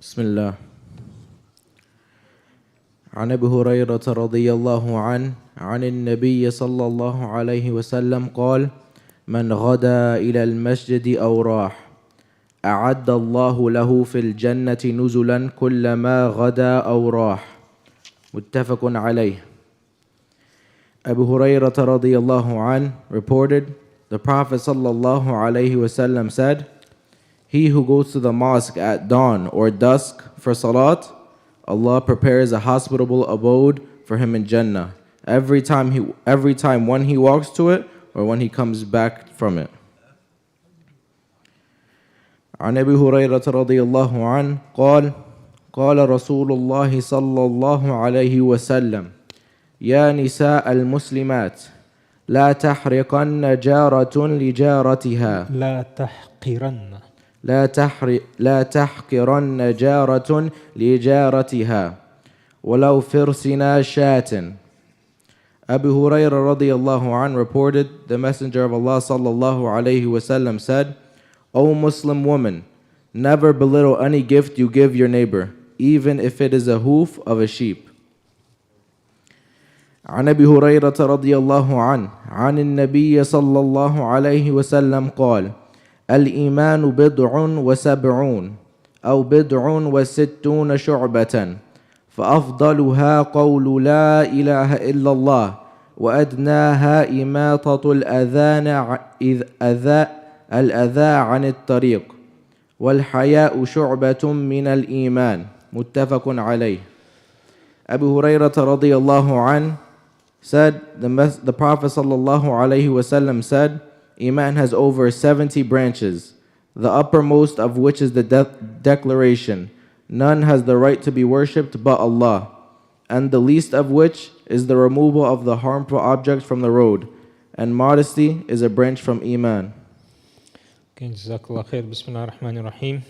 بسم الله. عن أبي هريرة رضي الله عنه عن النبي صلى الله عليه وسلم قال: من غدا إلى المسجد أو راح أعد الله له في الجنة نزلا كلما غدا أو راح. متفق عليه. Abu Hurayra radiyallahu anh reported, the Prophet sallallahu alayhi wasallam said, he who goes to the mosque at dawn or dusk for salat, Allah prepares a hospitable abode for him in Jannah every time when he walks to it or when he comes back from it. عن أبي هريرة رضي الله عنه قال: قال رسول الله صلى الله عليه وسلم: يا نساء المسلمات لا تحرقن جارة لجارتها لا تحقرن جارة لجارتها ولو فرسنا شاة. Abu Hurayra radiyallahu anh reported, the Messenger of Allah sallallahu alayhi wasallam said, O Muslim woman, never belittle any gift you give your neighbor, even if it is a hoof of a sheep. عن أبي هريرة رضي الله عنه عن النبي صلى الله عليه وسلم قال: الإيمان بضع وسبعون أو بضع وستون شعبة فأفضلها قول لا إله إلا الله وأدناها إماطة الأذى عن الطريق والحياء شعبة من الإيمان. متفق عليه. Abu Hurayra radiyallahu anh said, the Prophet sallallahu alayhi wasallam said, Iman has over 70 branches, the uppermost of which is the declaration, none has the right to be worshipped but Allah, and the least of which is the removal of the harmful objects from the road, and modesty is a branch from Iman. Jazakallah khair. Bismillah ar-Rahman ar-Rahim.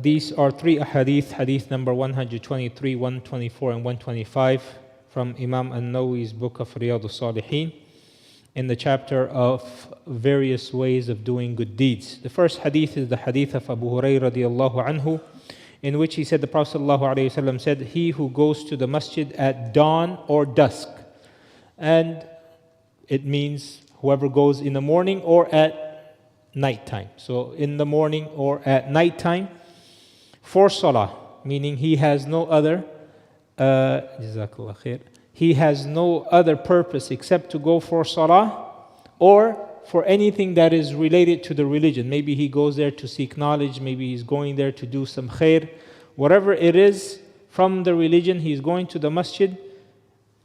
These are three ahadith, hadith number 123, 124 and 125 from Imam an-Nawawi's book of Riyadh us-Saliheen in the chapter of various ways of doing good deeds. The first hadith is the hadith of Abu Hurayra radiyallahu anhu, in which he said, the Prophet sallallahu alayhi wasallam said, he who goes to the masjid at dawn or dusk, and it means whoever goes in the morning or at nighttime. So in the morning or at nighttime for salah, meaning he has no other jazakallah khair, he has no other purpose except to go for salah or for anything that is related to the religion. Maybe he goes there to seek knowledge, maybe he's going there to do some khair. Whatever it is from the religion, he's going to the masjid,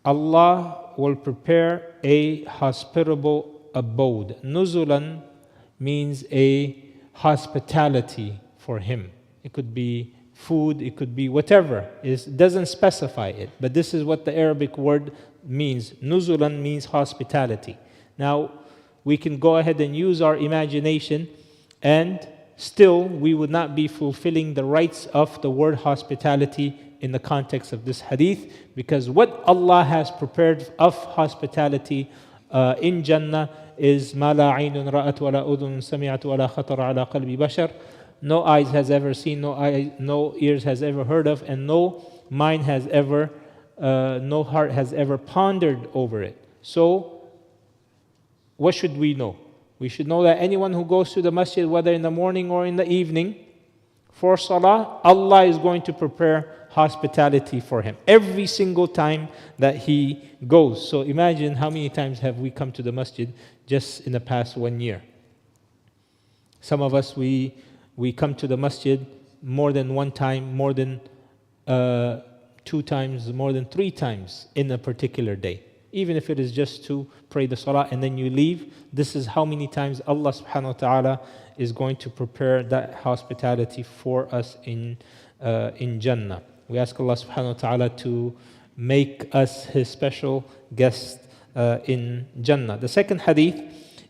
Allah will prepare a hospitable abode. Nuzulan means a hospitality for him. It could be food, it could be whatever. It doesn't specify it, but this is what the Arabic word means. Nuzulan means hospitality. Now, we can go ahead and use our imagination, and still we would not be fulfilling the rights of the word hospitality in the context of this hadith, because what Allah has prepared of hospitality in Jannah is مَا لَا عَيْنٌ رَأَتْ وَلَا أُذُنٌ سَمِعَتْ وَلَا خَطَرَ عَلَى قَلْبِ بَشَرٍ. No eyes has ever seen, no ears has ever heard of, and no mind has ever, no heart has ever pondered over it. So, what should we know? We should know that anyone who goes to the masjid, whether in the morning or in the evening, for salah, Allah is going to prepare hospitality for him every single time that he goes. So imagine how many times have we come to the masjid just in the past 1 year. Some of us, we come to the masjid more than one time, more than 2 times, more than 3 times in a particular day. Even if it is just to pray the salah and then you leave, this is how many times Allah subhanahu wa ta'ala is going to prepare that hospitality for us in Jannah. We ask Allah subhanahu wa ta'ala to make us His special guest in Jannah. The second hadith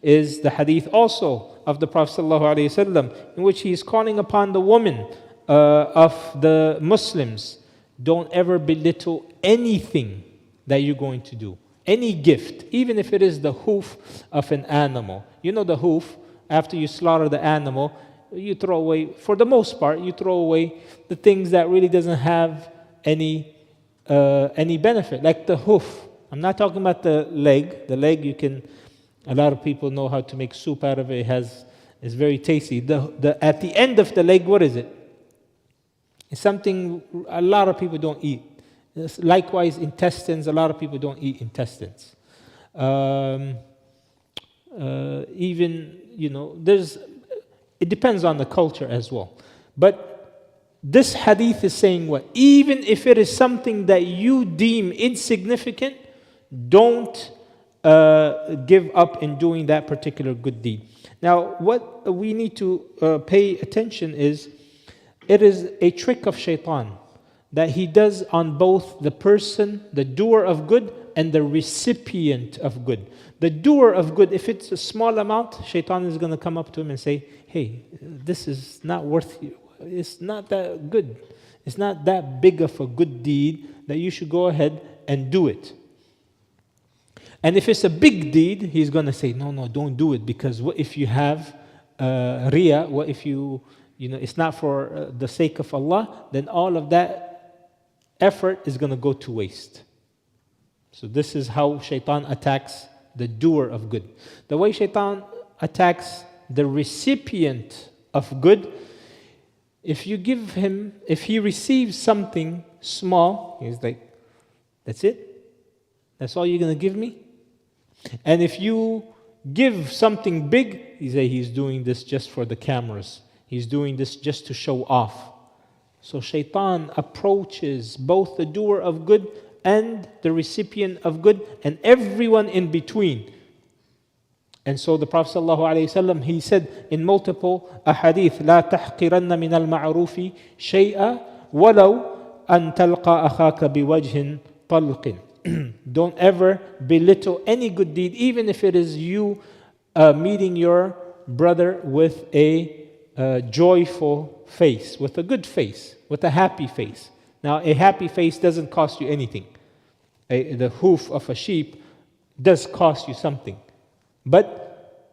is the hadith also of the Prophet sallallahu alaihi wasallam, in which he is calling upon the women of the Muslims. Don't ever belittle anything that you're going to do. Any gift, even if it is the hoof of an animal. You know the hoof, after you slaughter the animal, you throw away, for the most part, you throw away the things that really doesn't have any benefit, like the hoof. I'm not talking about the leg. The leg, a lot of people know how to make soup out of it. It's very tasty. At the end of the leg, what is it? It's something a lot of people don't eat. Likewise, intestines, a lot of people don't eat intestines. Even, it depends on the culture as well. But this hadith is saying what? Even if it is something that you deem insignificant, don't give up in doing that particular good deed. Now, what we need to pay attention is, it is a trick of shaitan that he does on both the person, the doer of good, and the recipient of good. The doer of good, if it's a small amount, shaitan is going to come up to him and say, hey, this is not worth you. It's not that good. It's not that big of a good deed that you should go ahead and do it. And if it's a big deed, he's going to say, no, don't do it, because what if you have riya, what if it's not for the sake of Allah, then all of that effort is going to go to waste. So this is how shaitan attacks the doer of good. The way shaitan attacks the recipient of good, if he receives something small, he's like, that's it? That's all you're going to give me? And if you give something big, he's doing this just for the cameras. He's doing this just to show off. So shaitan approaches both the doer of good and the recipient of good and everyone in between. And so the Prophet ﷺ, he said in multiple ahadith, لا تحقرن من المعروف شيئا ولو أن تلقى أخاك بوجه طلق. Don't ever belittle any good deed, even if it is you meeting your brother with a joyful face, with a good face, with a happy face. Now, a happy face doesn't cost you anything. The hoof of a sheep does cost you something. But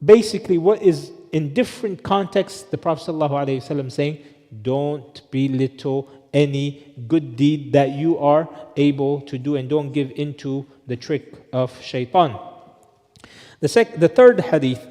basically, what is in different contexts, the Prophet ﷺ saying, don't belittle any good deed that you are able to do, and don't give into the trick of shaitan. The third hadith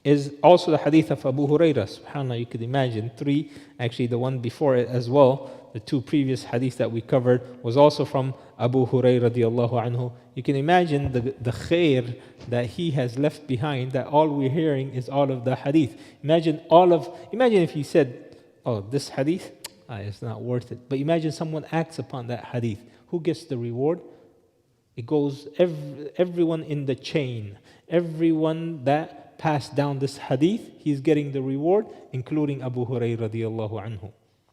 is also the hadith of Abu Hurayra. SubhanAllah, you could imagine three, actually the one before it as well. The two previous hadiths that we covered was also from Abu Hurayra radiallahu anhu. You can imagine the khair that he has left behind, that all we're hearing is all of the hadith. Imagine if he said, oh, this hadith, it's not worth it. But imagine someone acts upon that hadith. Who gets the reward? It goes everyone in the chain, everyone that passed down this hadith, he's getting the reward, including Abu Hurayra radiallahu anhu.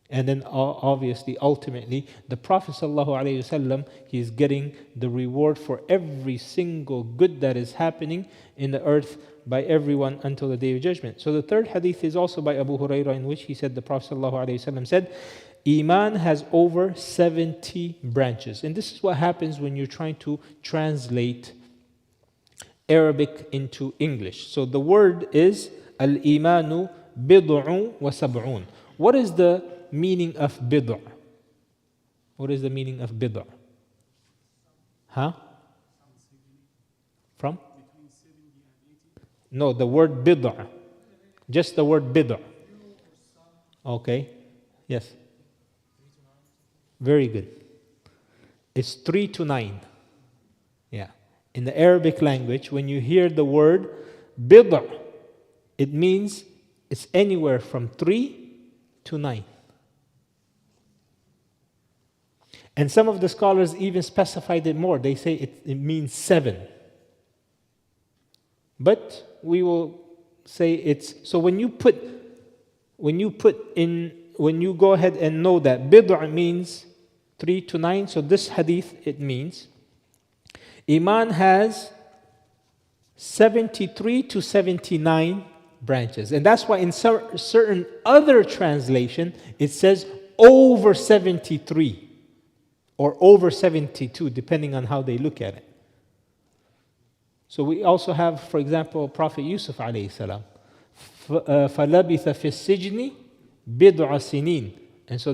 And then obviously, ultimately, the Prophet ﷺ, he's getting the reward for every single good that is happening in the earth by everyone until the Day of Judgment. So the third hadith is also by Abu Hurayra, in which he said, the Prophet ﷺ said, Iman has over 70 branches. And this is what happens when you're trying to translate Arabic into English. So the word is al-imanu bid'un wa sab'un. What is the meaning of bid'ah? What is the meaning of bid'ah? Huh? From? No, the word bid'ah. Just the word bid'ah. Okay. Yes. Very good. It's 3 to 9. Yeah. In the Arabic language, when you hear the word bid'ah, it means it's anywhere from 3 to 9. And some of the scholars even specified it more. They say it means 7. But we will say it's, so when you go ahead and know that bid'ah means 3 to 9, so this hadith, it means Iman has 73 to 79 branches. And that's why in certain other translation, it says over 73 or over 72, depending on how they look at it. So we also have, for example, Prophet Yusuf alayhi salam. فَلَبِثَ فِي السِّجْنِ بِضْعَ سِنِينَ. And so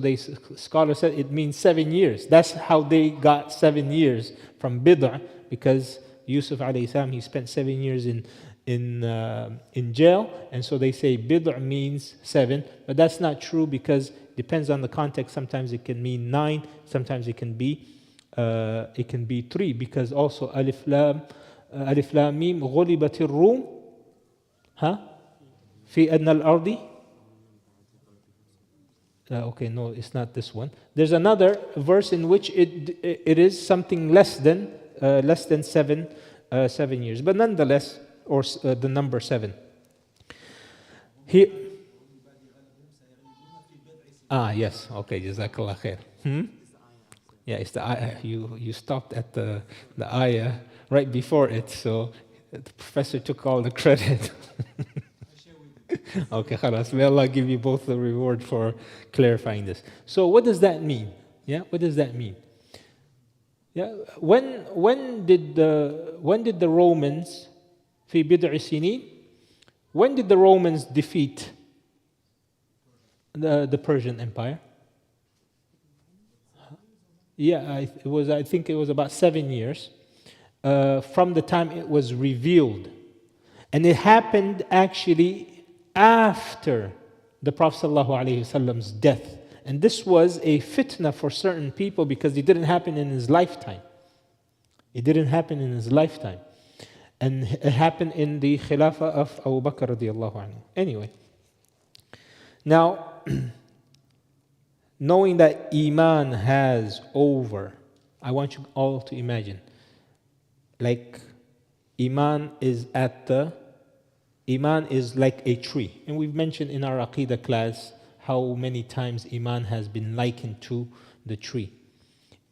scholars said it means 7 years. That's how they got 7 years from bid'ah, because Yusuf alayhi salam, he spent 7 years in jail, and so they say bid'ah means 7, but that's not true, because it depends on the context. Sometimes it can mean 9, sometimes it can be 3, because also alif lam mim ghulibatir rum fi adna al-ardi. Okay, no, it's not this one. There's another verse in which it is something less than 7 years, but nonetheless, or the number 7. Here. Yes. Okay. Jazakallah khair. Yeah, it's the ayah. You stopped at the ayah right before it, so the professor took all the credit. Okay, khalas. May Allah give you both the reward for clarifying this. So what does that mean? Yeah, what does that mean? Yeah, when did the Romans fi bid'i sinin? When did the Romans defeat the Persian Empire? Yeah, I think it was about 7 years from the time it was revealed, and it happened actually after the Prophet ﷺ's death. And this was a fitna for certain people, because it didn't happen in his lifetime. It didn't happen in his lifetime. And it happened in the Khilafah of Abu Bakr radiallahu anhu. Anyway, now, knowing that Iman has over, I want you all to imagine, like Iman is like a tree. And we've mentioned in our Aqidah class how many times Iman has been likened to the tree.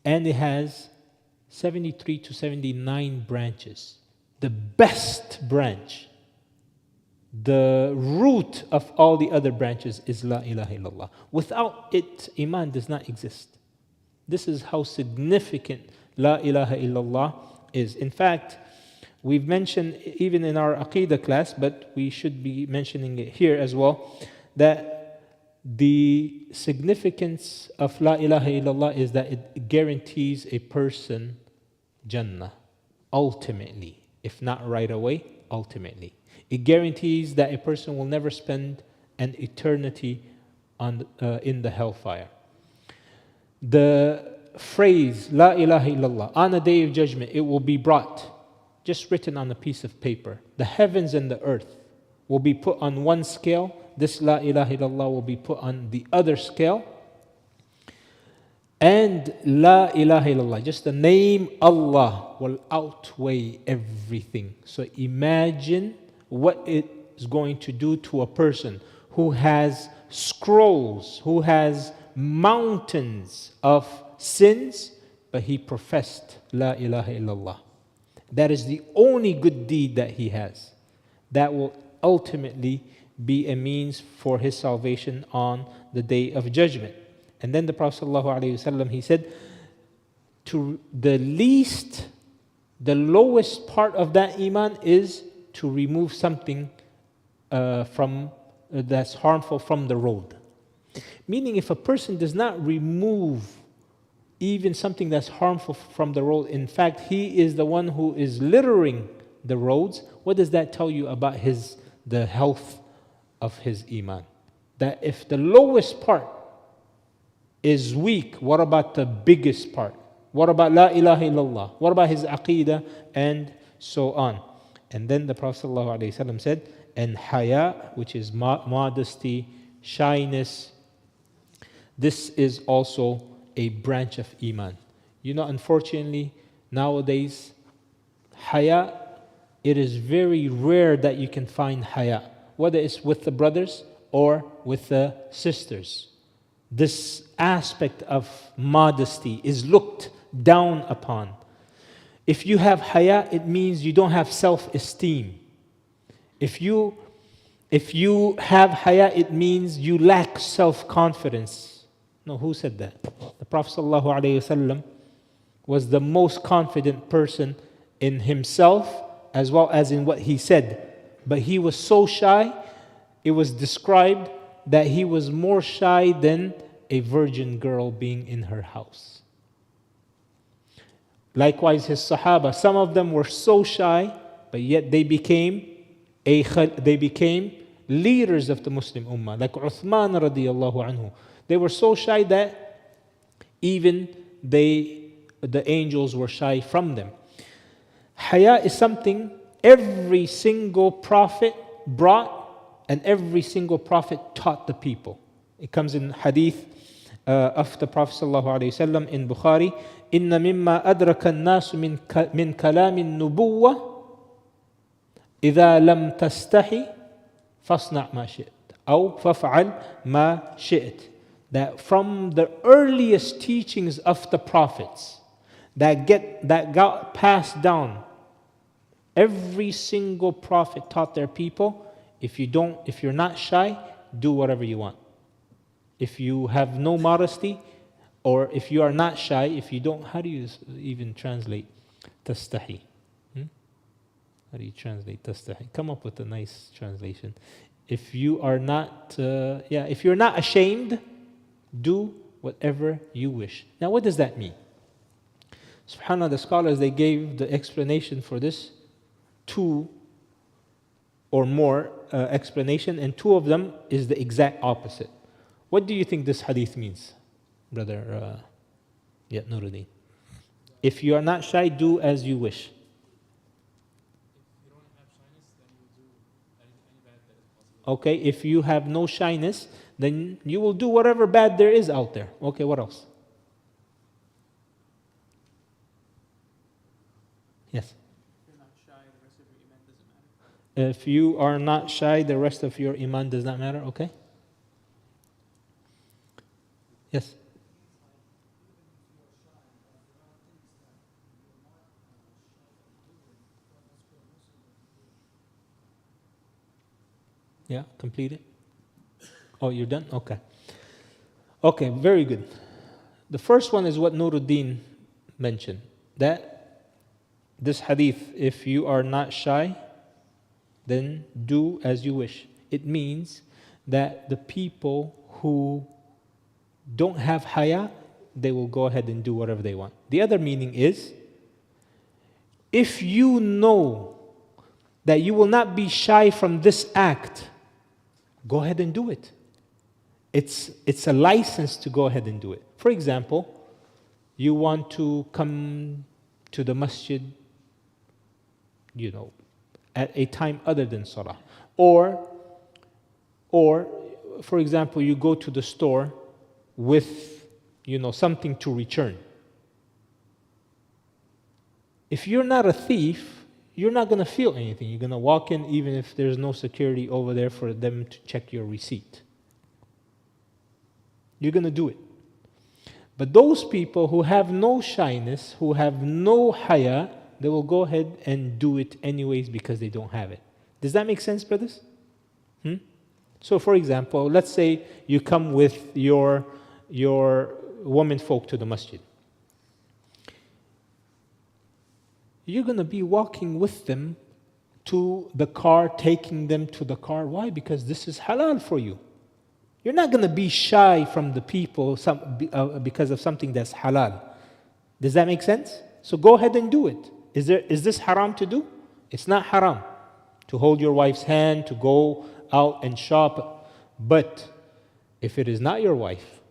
And it has 73 to 79 branches. The best branch, the root of all the other branches, is La ilaha illallah. Without it, Iman does not exist. This is how significant La ilaha illallah is. In fact, we've mentioned even in our Aqidah class, but we should be mentioning it here as well, that the significance of La ilaha illallah is that it guarantees a person Jannah, ultimately. If not right away, ultimately. It guarantees that a person will never spend an eternity in the hellfire. The phrase, La ilaha illallah, on the day of judgment, it will be brought, just written on a piece of paper. The heavens and the earth will be put on one scale. This La ilaha illallah will be put on the other scale. And La ilaha illallah, just the name Allah, will outweigh everything. So imagine what it is going to do to a person who has scrolls, who has mountains of sins, but he professed La ilaha illallah. That is the only good deed that he has. That will ultimately be a means for his salvation on the day of judgment. And then the Prophet ﷺ, he said, to the lowest part of that iman is to remove something that's harmful from the road. Meaning, if a person does not remove even something that's harmful from the road, in fact, he is the one who is littering the roads, what does that tell you about the health of his iman? That if the lowest part is weak, what about the biggest part? What about La ilaha illallah? What about his aqidah? And so on. And then the Prophet ﷺ said, and haya, which is modesty, shyness, this is also a branch of iman. You know, unfortunately, nowadays, haya, it is very rare that you can find haya, whether it's with the brothers or with the sisters. This aspect of modesty is looked down upon. If you have haya, it means you don't have self-esteem. If you have haya, it means you lack self-confidence. No, who said that? The Prophet ﷺ was the most confident person in himself as well as in what he said. But he was so shy it was described that he was more shy than a virgin girl being in her house. Likewise, his Sahaba, some of them were so shy, but yet they became leaders of the Muslim Ummah, like Uthman radiallahu anhu. They were so shy that even the angels were shy from them. Haya is something every single prophet brought and every single prophet taught the people. It comes in Hadith of the Prophet sallallahu alaihi wasallam in Bukhari. إن مما أدرك الناس من كلام النبوة إذا لم تستحي فاصنع ما شئت أو فافعل ما شئت. That from the earliest teachings of the prophets that got passed down, every single prophet taught their people, if you're not shy, do whatever you want. If you have no modesty, or if you are not shy, if you don't, how do you even translate tastahi? How do you translate tastahi? Come up with a nice translation. If you are not, if you're not ashamed, do whatever you wish. Now, what does that mean? SubhanAllah, the scholars, they gave the explanation for this, 2 or more explanation, and 2 of them is the exact opposite. What do you think this hadith means, brother Nuruddin? If you are not shy, do as you wish. If you don't have shyness, then you will do any bad that is possible. Okay, if you have no shyness, then you will do whatever bad there is out there. Okay, what else? Yes? If you're not shy, the rest of your iman does not matter. If you are not shy, the rest of your iman does not matter. Okay? Yes? Yeah, complete it. Oh, you're done? Okay. Okay, very good. The first one is what Nuruddin mentioned. That this hadith, if you are not shy, then do as you wish. It means that the people who don't have haya, they will go ahead and do whatever they want. The other meaning is, if you know that you will not be shy from this act, go ahead and do it. It's a license to go ahead and do it. For example, you want to come to the masjid, at a time other than salah. Or, for example, you go to the store with, something to return. If you're not a thief, you're not going to feel anything. You're going to walk in even if there's no security over there for them to check your receipt. You're going to do it. But those people who have no shyness, who have no haya, they will go ahead and do it anyways because they don't have it. Does that make sense, brothers? So, for example, let's say you come with your women folk to the masjid. You're going to be walking with them to the car, taking them to the car. Why? Because this is halal for you. You're not going to be shy from the people because of something that's halal. Does that make sense? So go ahead and do it. Is this haram to do? It's not haram to hold your wife's hand, to go out and shop. But if it is not your wife,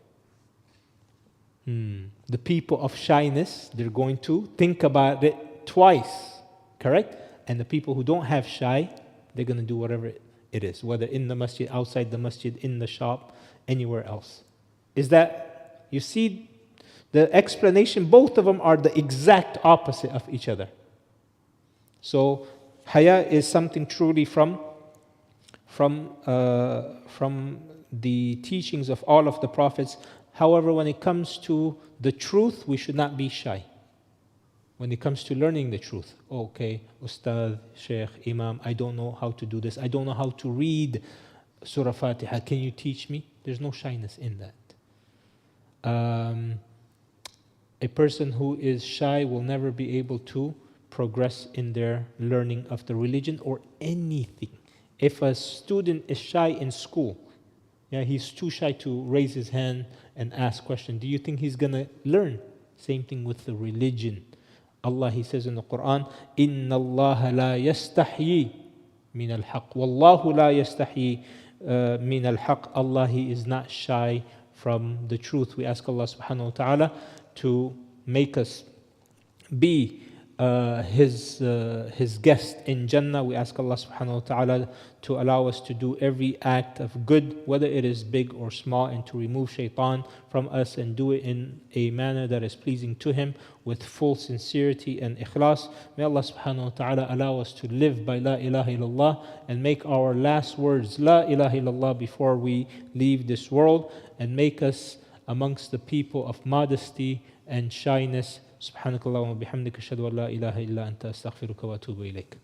the people of shyness, they're going to think about it twice, correct? And the people who don't have shy, they're going to do whatever it is, whether in the masjid, outside the masjid, in the shop, anywhere else. Is that, you see, the explanation, both of them are the exact opposite of each other. So, haya is something truly from the teachings of all of the prophets. However, when it comes to the truth, we should not be shy. When it comes to learning the truth, okay, Ustad, Sheikh, Imam, I don't know how to do this. I don't know how to read Surah Fatiha. Can you teach me? There's no shyness in that. A person who is shy will never be able to progress in their learning of the religion or anything. If a student is shy in school, yeah, he's too shy to raise his hand and ask questions, do you think he's going to learn? Same thing with the religion. Allah, He says in the Quran, إِنَّ اللَّهَ لَا يَسْتَحْيِي مِنَ الْحَقِّ وَاللَّهُ لَا يَسْتَحْيِي مِنَ الْحَقِّ. Allah, He is not shy from the truth. We ask Allah subhanahu wa ta'ala to make us be His guest in Jannah. We ask Allah subhanahu wa ta'ala to allow us to do every act of good, whether it is big or small, and to remove shaitan from us and do it in a manner that is pleasing to Him with full sincerity and ikhlas. May Allah subhanahu wa ta'ala allow us to live by La ilaha illallah and make our last words La ilaha illallah before we leave this world, and make us amongst the people of modesty and shyness. سبحانك اللهم وبحمدك أشهد أن لا إله إلا أنت أستغفرك وأتوب إليك.